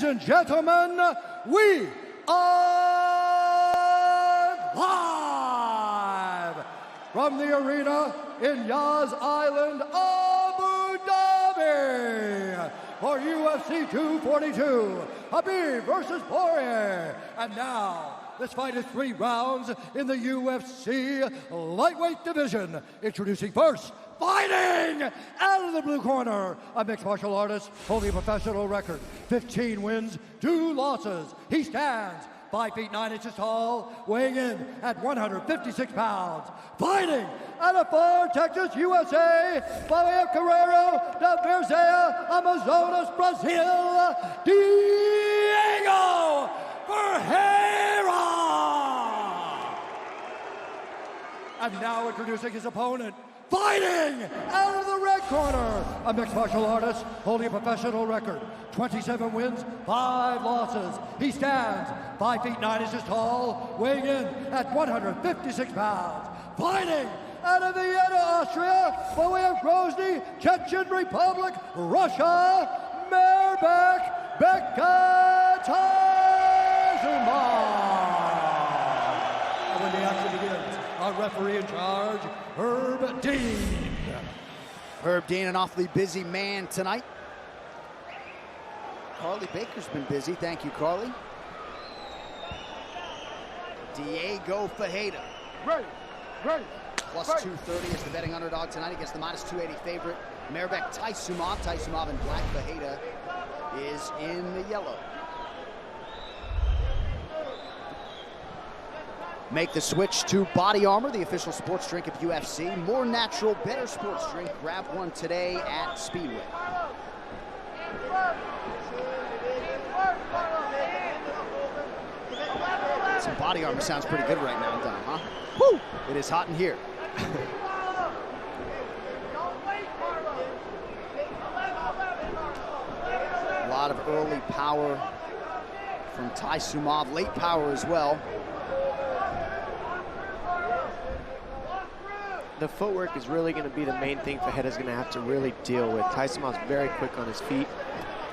Ladies and gentlemen, we are live from the arena in Yas Island, Abu Dhabi for UFC 242, Khabib versus Poirier. And now, this fight is 3 rounds in the UFC lightweight division. Introducing first, fighting out of the blue corner, a mixed martial artist holding a professional record, 15 wins, 2 losses. He stands 5 feet 9 inches tall, weighing in at 156 pounds. Fighting out of Fort Texas, USA, by way of Ferreyro de Verzea, Amazonas, Brazil, Diego Ferreira. And now introducing his opponent, fighting out of the red corner, a mixed martial artist holding a professional record, 27 wins, 5 losses. He stands 5 feet 9 inches tall, weighing in at 156 pounds. Fighting out of Vienna, Austria, by way of Grozny, Chechen Republic, Russia, Майрбек Taisunov. And when the action begins, our referee in charge, Herb Dean. Herb Dean, an awfully busy man tonight. Carly Baker's been busy. Thank you, Carly. Diego Ferreira. Right. Plus 230 is the betting underdog tonight against the minus 280 favorite, Майрбек Taisunov. Taisunov in black, Ferreira is in the yellow. Make the switch to Body Armor, the official sports drink of UFC. More natural, better sports drink. Grab one today at Speedway. Some Body Armor sounds pretty good right now, Don, huh? Woo! It is hot in here. A lot of early power from Taisunov, late power as well. The footwork is really going to be the main thing Ferreira's going to have to really deal with. Taisumov's very quick on his feet,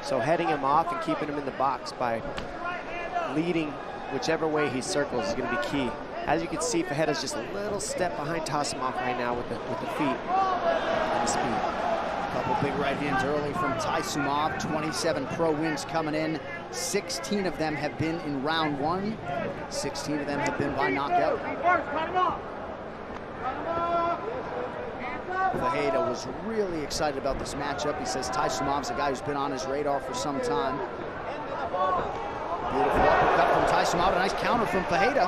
so heading him off and keeping him in the box by leading whichever way he circles is going to be key. As you can see, Ferreira's just a little step behind Taisumov right now with the feet and the speed. A couple big right hands early from Taisumov. 27 pro wins coming in. 16 of them have been in round 1. 16 of them have been by knockout. Ferreira was really excited about this matchup. He says Taisumov's a guy who's been on his radar for some time. Beautiful uppercut from Taisumov. A nice counter from Ferreira.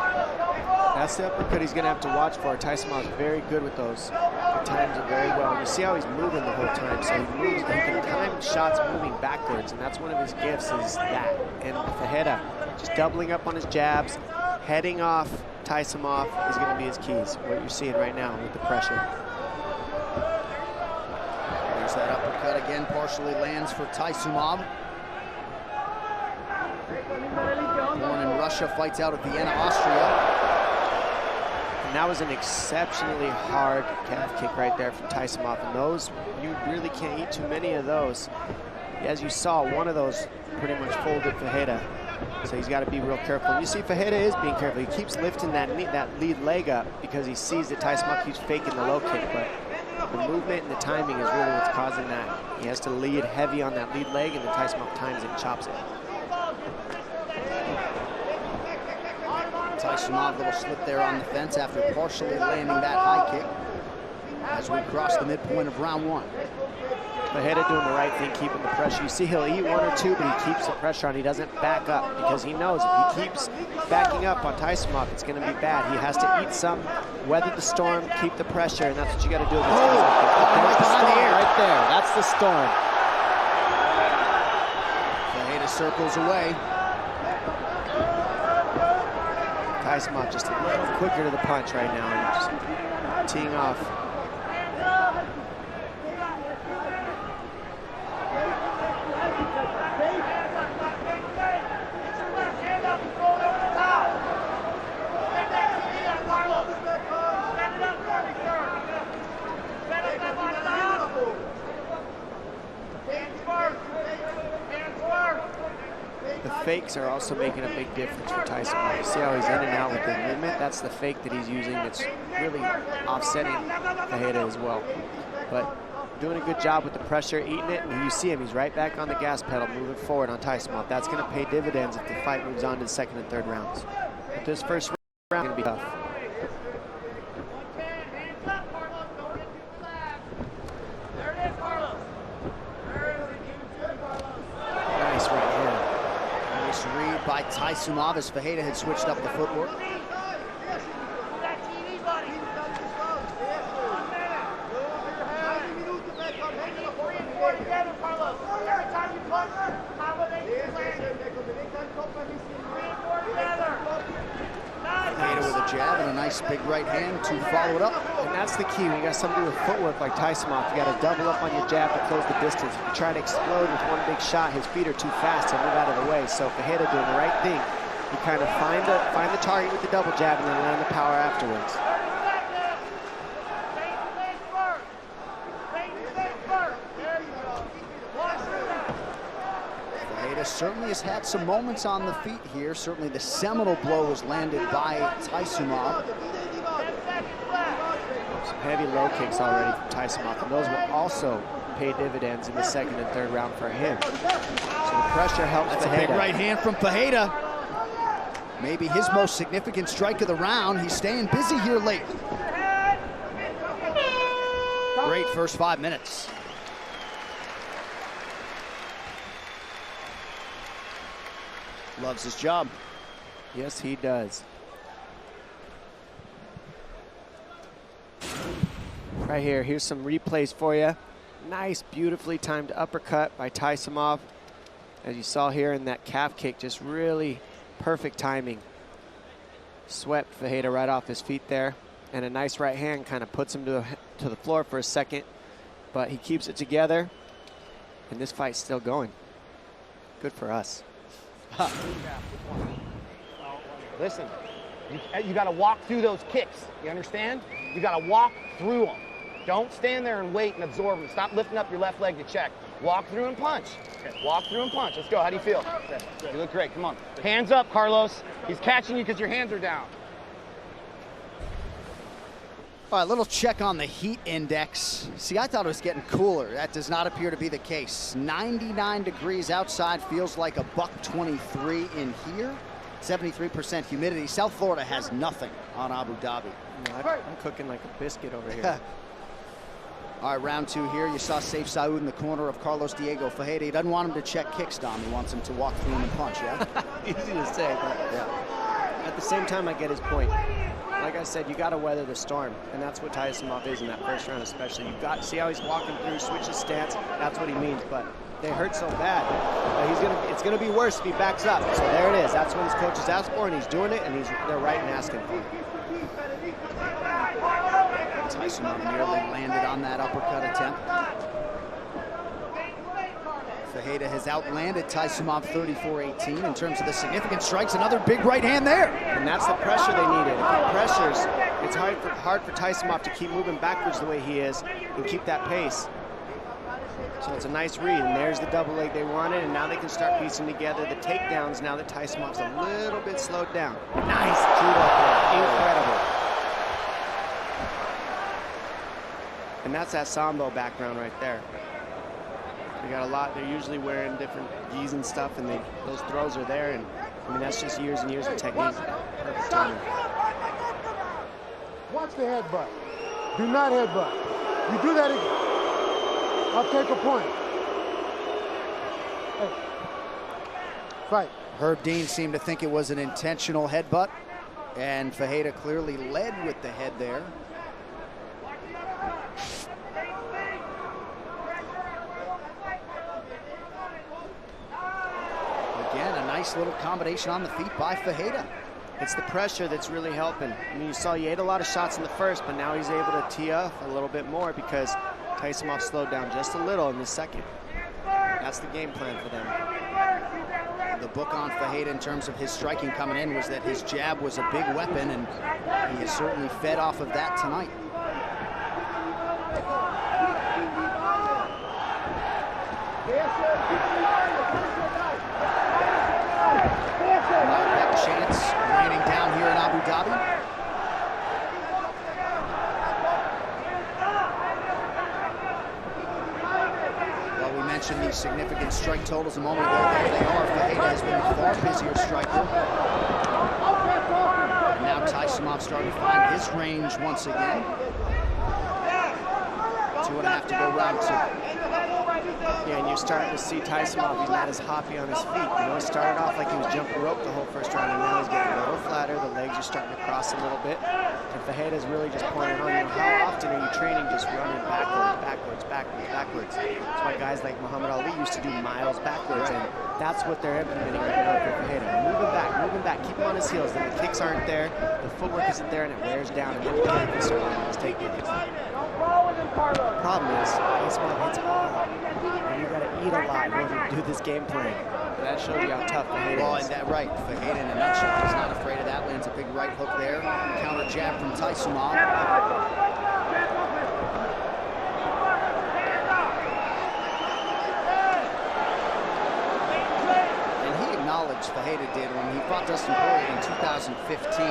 That's the uppercut he's going to have to watch for. Taisumov's very good with those. He times it very well. You see how he's moving the whole time. So he moves, he can time shots moving backwards, and that's one of his gifts is that. And Ferreira just doubling up on his jabs, heading off Taisumov is going to be his keys. What you're seeing right now with the pressure. There's that uppercut again, partially lands for Taisumov. Born in Russia, fights out of Vienna, Austria. And that was an exceptionally hard calf kick right there from Taisumov. And those, you really can't eat too many of those. As you saw, one of those pretty much folded Ferreira. So he's got to be real careful. You see Ferreira is being careful. He keeps lifting that lead leg up because he sees that Taisumov keeps faking the low kick. But the movement and the timing is really what's causing that. He has to lead heavy on that lead leg, and then Taisumov times it and chops it. Taisumov, little slip there on the fence after partially landing that high kick as we cross the midpoint of round 1. Ferreira doing the right thing, keeping the pressure. You see he'll eat 1 or 2, but he keeps the pressure on. He doesn't back up because he knows if he keeps backing up on Taisumov, it's going to be bad. He has to eat some, weather the storm, keep the pressure, and that's what you got to do against guys like that. There's the storm right there. That's the storm. Ferreira circles away. Taisumov just a little quicker to the punch right now and just teeing off. The fakes are also making a big difference for Taisamov. You see how he's in and out with his movement? That's the fake that he's using that's really offsetting Fajeda as well. But doing a good job with the pressure, eating it, and you see him, he's right back on the gas pedal, moving forward on Taisamov. That's going to pay dividends if the fight moves on to the second and third rounds. But this first round is going to be tough. Nice right hand. Nice read by Taisumov as Fajeda had switched up the footwork. Fajeda with a jab and a nice big right hand to follow it up. And that's the key. When you got somebody with footwork like Taisamov, you got to double up on your jab to close the distance. If you try to explode with one big shot, his feet are too fast to move out of the way. So Fajeda doing the right thing. You kind of find the target with the double jab and then land the power afterwards. Fajeda certainly has had some moments on the feet here. Certainly the seminal blow was landed by Taisumov. Some heavy low kicks already from Taisamov, and those will also pay dividends in the second and third round for him. So the pressure helps That's Fajeda. a big right hand from Fajeda. Maybe his most significant strike of the round. He's staying busy here late. Great first 5 minutes. Loves his job. Yes, he does. Right here, here's some replays for you. Nice, beautifully timed uppercut by Taisamov. As you saw here in that calf kick, just really perfect timing. Swept Fajeda right off his feet there. And a nice right hand kind of puts him to the floor for a second. But he keeps it together. And this fight's still going. Good for us. Listen, you got to walk through those kicks. You understand? You got to walk through them. Don't stand there and wait and absorb them. Stop lifting up your left leg to check. Walk through and punch. Walk through and punch. Let's go. How do you feel? You look great. Come on. Hands up, Carlos. He's catching you because your hands are down. All right, little check on the heat index. See, I thought it was getting cooler. That does not appear to be the case. 99 degrees outside, feels like a $123 in here. 73% humidity. South Florida has nothing on Abu Dhabi. I'm cooking like a biscuit over here. All right, round two here. You saw Saif Saud in the corner of Carlos Diego Fajeda. He doesn't want him to check kicks, Dom. He wants him to walk through and punch, yeah? Easy to say, but yeah. At the same time, I get his point. Like I said, you got to weather the storm, and that's what Taisamov is in that first round especially. You've got to see how he's walking through, switch his stance. That's what he means, but they hurt so bad. It's gonna be worse if he backs up. So there it is. That's what his coaches asked for, and he's doing it, and they're right in asking for it. Taisamov nearly landed on that uppercut attempt. Fajeda has outlanded Taisamov 34-18 in terms of the significant strikes. Another big right hand there. And that's the pressure they needed. If he pressures, it's hard for Taisamov to keep moving backwards the way he is and keep that pace. So it's a nice read, and there's the double leg they wanted, and now they can start piecing together the takedowns now that Taisamov's a little bit slowed down. Nice judo there. Incredible. And that's that Sambo background right there. We got a lot. They're usually wearing different gis and stuff, and those throws are there. And I mean, that's just years and years of technique. Perfect timing. Watch the headbutt. Do not headbutt. You do that again, I'll take a point. Hey. Fight. Herb Dean seemed to think it was an intentional headbutt, and Fajeda clearly led with the head there. Again, a nice little combination on the feet by Fajeda. It's the pressure that's really helping. I mean, you saw he ate a lot of shots in the first, but now he's able to tee up a little bit more because Taisamov slowed down just a little in the second. That's the game plan for them. The book on Fajeda in terms of his striking coming in was that his jab was a big weapon, and he has certainly fed off of that tonight. pretty significant strike totals a moment ago. There they are. Fajeda has been the far busier striker. Now Taisamov starting to find his range once again. 2.5 to go round 2. Yeah, and you're starting to see Taisamov, he's not as hoppy on his feet. You know, he started off like he was jumping rope the whole first round, and now he's getting a little flatter. The legs are starting to cross a little bit. And Fajeda's really just pointing on, you know, how often are you training just running backwards? That's why guys like Muhammad Ali used to do miles backwards, and that's what they're implementing right now for Fajeda. Moving back, keep him on his heels. Then the kicks aren't there, the footwork isn't there, and it wears down, and then Fajeda can start running his takedowns. The problem is, Taisamov hits hard, and you gotta eat a lot in order to do this game plan. And that shows you how tough Fajeda is. Well, and that right, Fajeda in a nutshell. He's not afraid of that. Lands a big right hook there. Counter jab from Taisamov. And he acknowledged, Fajeda did, when he fought Dustin Poirier in 2015,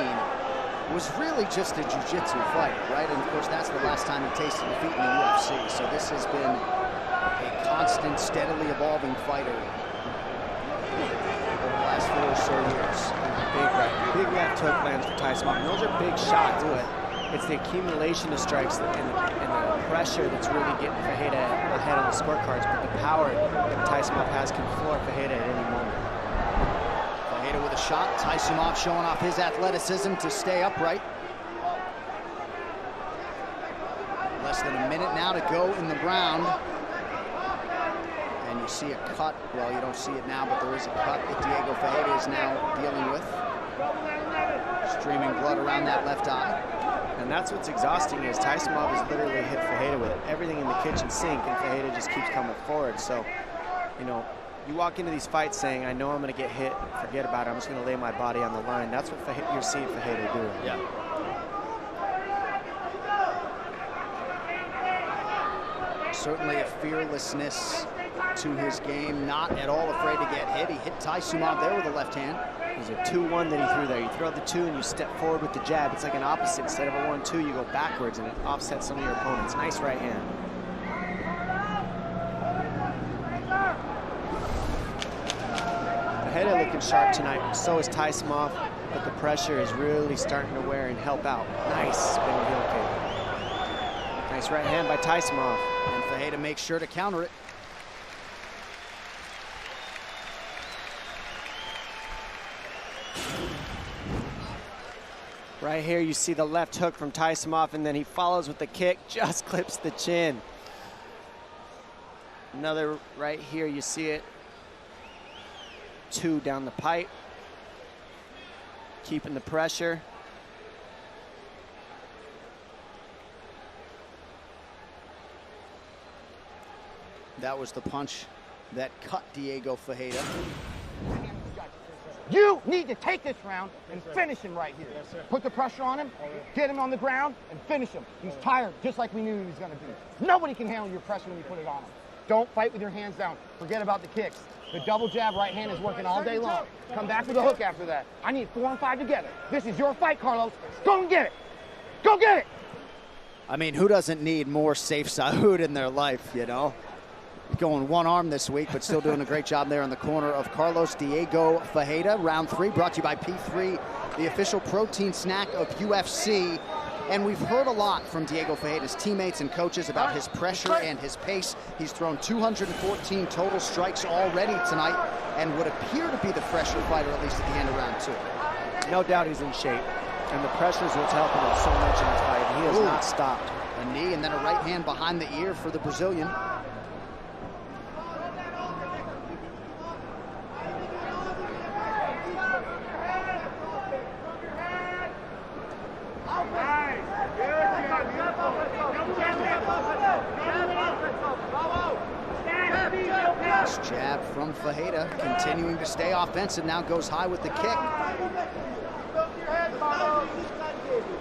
was really just a jiu-jitsu fighter, right? And of course, that's the last time he tasted defeat in the UFC. So this has been a constant, steadily evolving fighter over the last 4 or so years. Big left hook lands for Taisamov. And those are big shots, but it's the accumulation of strikes and the pressure that's really getting Fajeda ahead on the scorecards. But the power that Taisamov has can floor Fajeda at any moment. Fajeda with a shot. Taisamov showing off his athleticism to stay upright. Less than a minute now to go in the round. And you see a cut. Well, you don't see it now, but there is a cut that Diego Fajeda is now dealing with. Streaming blood around that left eye. And that's what's exhausting is Taisamov has literally hit Fajeda with everything in the kitchen sink, and Fajeda just keeps coming forward. So, you know, you walk into these fights saying, I know I'm going to get hit, forget about it, I'm just going to lay my body on the line. That's what you're seeing Fajeda do. Yeah. Certainly a fearlessness to his game, not at all afraid to get hit. He hit Taisamov there with the left hand. There's a 2-1 that he threw there. You throw the 2 and you step forward with the jab. It's like an opposite. Instead of a 1-2, you go backwards and it offsets some of your opponents. Nice right hand. Fajeda looking sharp tonight. So is Taisamov, but the pressure is really starting to wear and help out. Nice spinning heel kick. Nice right hand by Taisamov. And Fajeda makes sure to counter it. Right here, you see the left hook from Taisamov, and then he follows with the kick, just clips the chin. Another right here, you see it. 2 down the pipe. Keeping the pressure. That was the punch that cut Diego Fajeda. You need to take this round and finish him right here. Put the pressure on him, get him on the ground, and finish him. He's tired, just like we knew he was going to be. Nobody can handle your pressure when you put it on him. Don't fight with your hands down. Forget about the kicks. The double jab right hand is working all day long. Come back with a hook after that. I need 4 and 5 together. This is your fight, Carlos. Go and get it. Go get it. I mean, who doesn't need more safe Saud in their life, you know? Going one arm this week, but still doing a great job there in the corner of Carlos Diego Fajeda. Round 3 brought to you by P3, the official protein snack of UFC. And we've heard a lot from Diego Fajeda's teammates and coaches about his pressure and his pace. He's thrown 214 total strikes already tonight and would appear to be the fresher fighter, at least at the end of round 2. No doubt he's in shape. And the pressure is what's helping him so much in this fight. He has not stopped. A knee and then a right hand behind the ear for the Brazilian. Nice jab from Fajeda, continuing to stay offensive. Now goes high with the kick.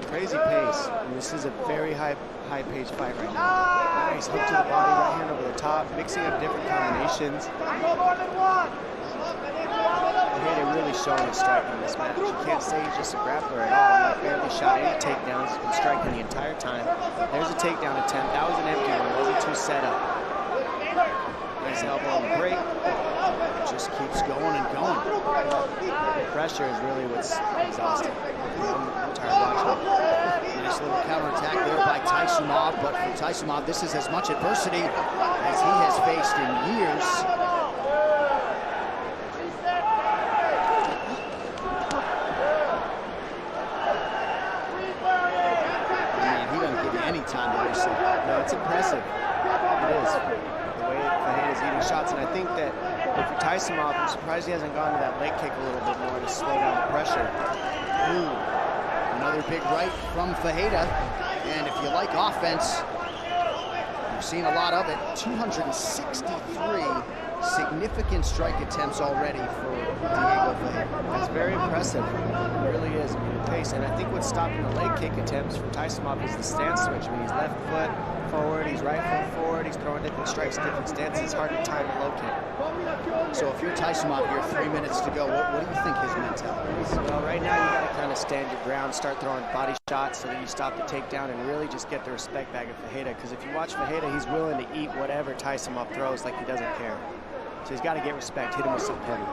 Crazy pace. And this is a very high-paced fight right now. Nice hook to the body, right hand over the top, mixing up different combinations. Fajeda really showing his striking in this match. You can't say he's just a grappler at all. He barely shot any takedowns. He's been striking the entire time. There's a takedown attempt. That was an empty one. Those are 2 set up. Nice elbow on the break. Just keeps going and going. The pressure is really what's exhausting. I'm tired watching. Nice little counterattack there by Taisumov, but for Taisumov, this is as much adversity as he has faced in years. Any time to reset. No, it's impressive. It is. The way Fajeda's eating shots, and I think that if you're Taisumov, I'm surprised he hasn't gone to that leg kick a little bit more to slow down the pressure. Ooh, another big right from Fajeda, and if you like offense, you've seen a lot of it. 263 significant strike attempts already for Diego Fajeda. That's very impressive. It really is. I mean, the pace, and I think what's stopping the leg kick attempts from Taisumov is the stance switch. I mean, he's left foot forward, he's right foot forward, he's throwing different strikes, different stances. It's hard to time a low kick. So if you're Taisumov, you're 3 minutes to go. What do you think his mentality is? Well, right now you got to kind of stand your ground, start throwing body shots so that you stop the takedown and really just get the respect back of Fajeda. Because if you watch Fajeda, he's willing to eat whatever Taisumov throws like he doesn't care. So he's got to get respect, hit him with some heavy.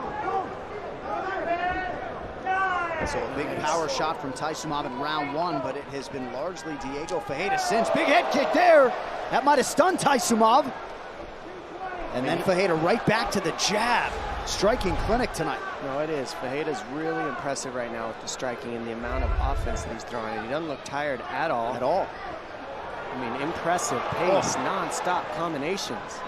So a big power shot from Taisumov in round one, but it has been largely Diego Fajeda since. Big head kick there. That might have stunned Taisumov. And then Fajeda right back to the jab. Striking clinic tonight. No, it is. Fajeda's really impressive right now with the striking and the amount of offense that he's throwing. And he doesn't look tired at all. At all. I mean, impressive pace, non-stop combinations.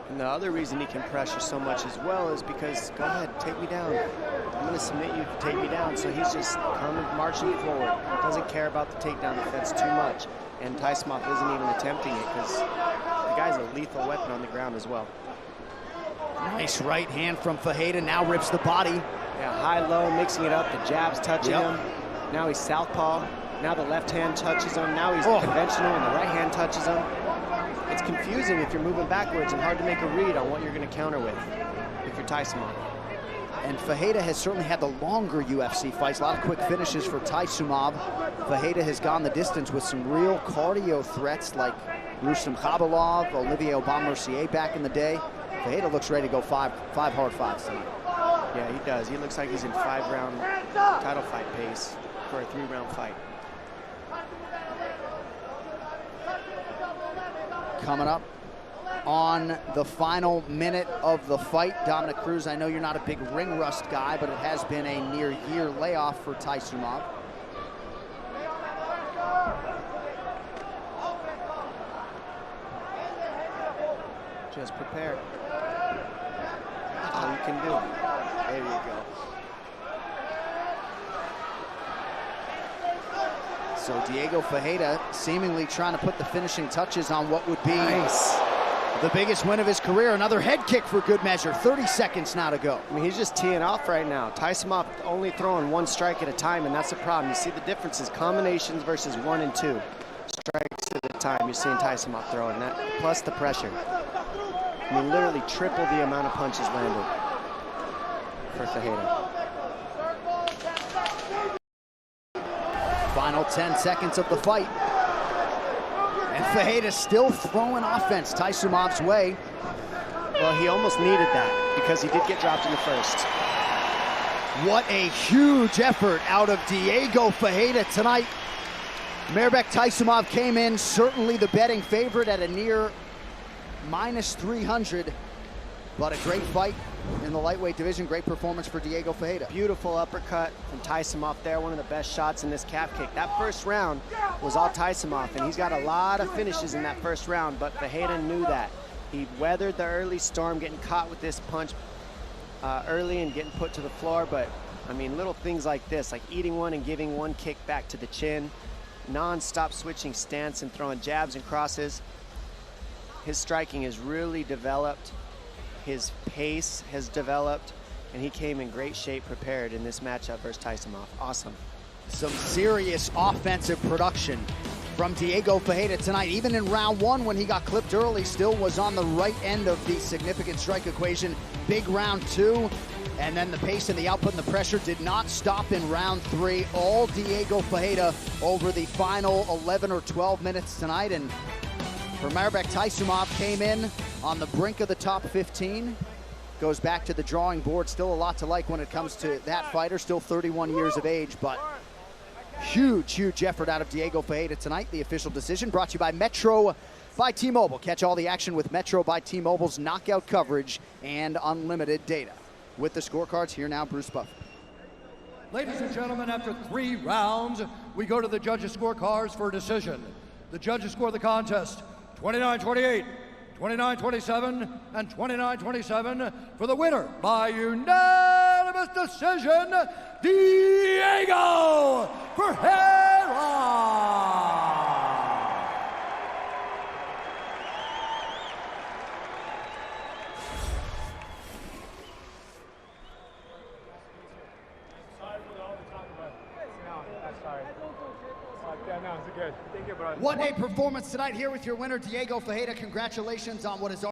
And the other reason he can pressure so much as well is because, go ahead, take me down. I'm going to submit you if you take me down. So he's just coming, marching forward. Doesn't care about the takedown defense too much. And Taisumov isn't even attempting it because the guy's a lethal weapon on the ground as well. Nice right hand from Fajeda, now rips the body. Yeah, high-low, mixing it up. The jab's touching him. Now he's southpaw. Now the left hand touches him. Now he's conventional and the right hand touches him. It's confusing if you're moving backwards and hard to make a read on what you're going to counter with if you're Taisumov. And Fajeda has certainly had the longer UFC fights. A lot of quick finishes for Taisumov. Fajeda has gone the distance with some real cardio threats like Rustam Khabilov, Olivier Aubin-Mercier back in the day. Fajeda looks ready to go five hard fights tonight. Yeah, he does. He looks like he's in 5-round title fight pace for a 3-round fight. Coming up on the final minute of the fight, Dominic Cruz, I know you're not a big ring rust guy, but it has been a near-year layoff for Taisumov. Just prepare. That's all you can do. There you go. So Diego Fajeda seemingly trying to put the finishing touches on what would be the biggest win of his career. Another head kick for good measure. 30 seconds now to go. I mean, he's just teeing off right now. Taisumov only throwing one strike at a time, and that's the problem. You see the differences, combinations versus 1 and 2 strikes at a time. You're seeing Taisumov throwing that, plus the pressure. I mean, literally triple the amount of punches landed for Fajeda. Final 10 seconds of the fight. And Fajeda still throwing offense Taisumov's way. Well, he almost needed that because he did get dropped in the first. What a huge effort out of Diego Fajeda tonight. Майрбек Taisumov came in certainly the betting favorite at a near -300. But a great fight in the lightweight division. Great performance for Diego Fajeda. Beautiful uppercut from Taisumov there. One of the best shots in this calf kick. That first round was all Taisumov, and he's got a lot of finishes in that first round, but Fajeda knew that. He weathered the early storm, getting caught with this punch early and getting put to the floor, but I mean, little things like this, like eating one and giving one kick back to the chin, non-stop switching stance and throwing jabs and crosses. His striking has really developed. His pace has developed, and he came in great shape prepared in this matchup versus Taisumov. Awesome. Some serious offensive production from Diego Fajeda tonight. Even in round one when he got clipped early, still was on the right end of the significant strike equation. big round 2, and then the pace and the output and the pressure did not stop in round 3. All Diego Ferreira over the final 11 or 12 minutes tonight, and for Майрбек, Taisumov came in on the brink of the top 15. Goes back to the drawing board. Still a lot to like when it comes to that fighter. Still 31 years of age, but huge effort out of Diego Ferreira tonight. The official decision brought to you by Metro by T-Mobile. Catch all the action with Metro by T-Mobile's knockout coverage and unlimited data. With the scorecards, here now, Bruce Buffer. Ladies and gentlemen, after 3 rounds, we go to the judges' scorecards for a decision. The judges score the contest 29-28, 29-27, and 29-27 for the winner by unanimous decision, Diego Ferreira. What a performance tonight here with your winner, Diego Ferreira. Congratulations on what is